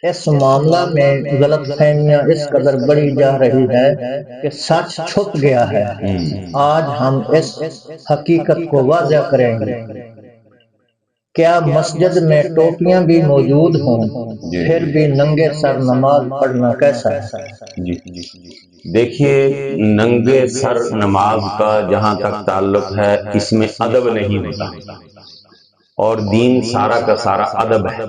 اس معاملہ میں غلط فہمیاں اس قدر بڑھی جا رہی ہے کہ سچ چھپ گیا ہے۔ آج ہم اس حقیقت کو واضح کریں گے۔ کیا مسجد میں ٹوپیاں بھی موجود ہوں، جی پھر بھی ننگے سر نماز پڑھنا کیسا ہے؟ جی دیکھیے، ننگے سر نماز کا جہاں تک تعلق ہے، اس میں ادب نہیں ہوتا، اور دین سارا کا سارا ادب ہے۔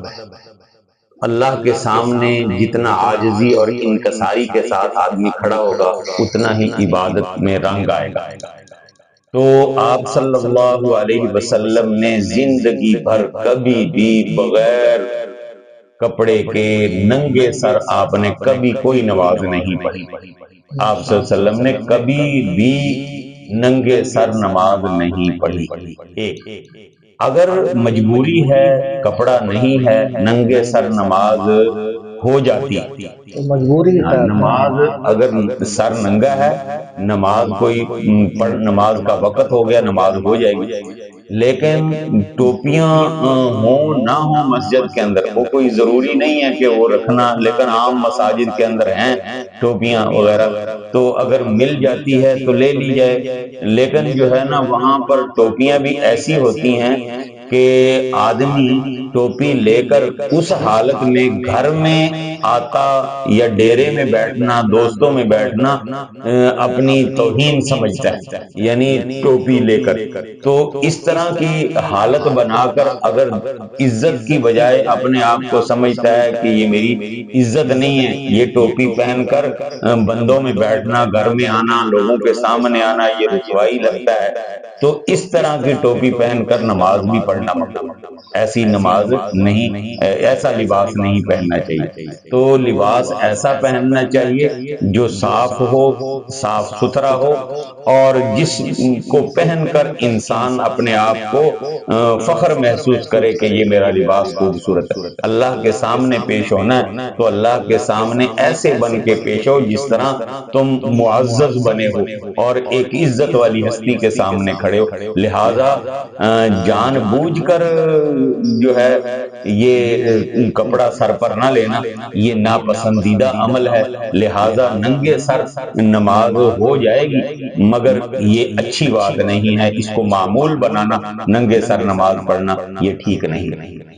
اللہ کے سامنے جتنا عاجزی اور انکساری کے ساتھ آدمی کھڑا ہوگا، اتنا ہی عبادت میں رنگ آئے گا۔ تو آپ صلی اللہ علیہ وسلم نے زندگی بھر کبھی بھی بغیر کپڑے کے ننگے سر آپ نے کبھی کوئی نماز نہیں پڑھی۔ آپ صلی اللہ علیہ وسلم نے کبھی بھی ننگے سر نماز نہیں پڑھی۔ ایک، اگر مجبوری ہے، کپڑا نہیں ہے، ننگے سر نماز ہو جاتی۔ تو مجبوری ہے۔ نماز اگر سر ننگا ہے، نماز کوئی نماز کا وقت ہو گیا، نماز ہو جائے گی۔ لیکن ٹوپیاں ہوں نہ ہوں مسجد کے اندر، وہ کوئی ضروری نہیں ہے کہ وہ رکھنا، لیکن عام مساجد کے اندر ہیں ٹوپیاں وغیرہ، تو اگر مل جاتی ہے تو لے لی جائے۔ لیکن جو ہے نا، وہاں پر ٹوپیاں بھی ایسی ہوتی ہیں کہ آدمی ٹوپی لے کر اس حالت میں گھر میں آتا یا ڈیرے میں بیٹھنا، دوستوں میں بیٹھنا اپنی توہین سمجھتا ہے، یعنی ٹوپی لے کر۔ تو اس طرح کی حالت بنا کر اگر عزت کی بجائے اپنے آپ کو سمجھتا ہے کہ یہ میری عزت نہیں ہے، یہ ٹوپی پہن کر بندوں میں بیٹھنا، گھر میں آنا، لوگوں کے سامنے آنا، یہ رسوائی لگتا ہے، تو اس طرح کی ٹوپی پہن کر نماز بھی پڑھنا ممنوع ہے۔ ایسی نماز نہیں، ایسا لباس نہیں پہننا چاہیے۔ تو لباس ایسا پہننا چاہیے جو صاف ہو، صاف ستھرا ہو، اور جس کو پہن کر انسان اپنے آپ کو فخر محسوس کرے کہ یہ میرا لباس خوبصورت ہے۔ اللہ کے سامنے پیش ہونا ہے تو اللہ کے سامنے ایسے بن کے پیش ہو جس طرح تم معزز بنے ہو اور ایک عزت والی ہستی کے سامنے کھڑے ہو۔ لہذا جان بوجھ کر جو ہے یہ کپڑا سر پر نہ لینا، یہ ناپسندیدہ عمل ہے۔ لہذا ننگے سر نماز ہو جائے گی، مگر یہ اچھی بات نہیں ہے۔ اس کو معمول بنانا، ننگے سر نماز پڑھنا، یہ ٹھیک نہیں ہے۔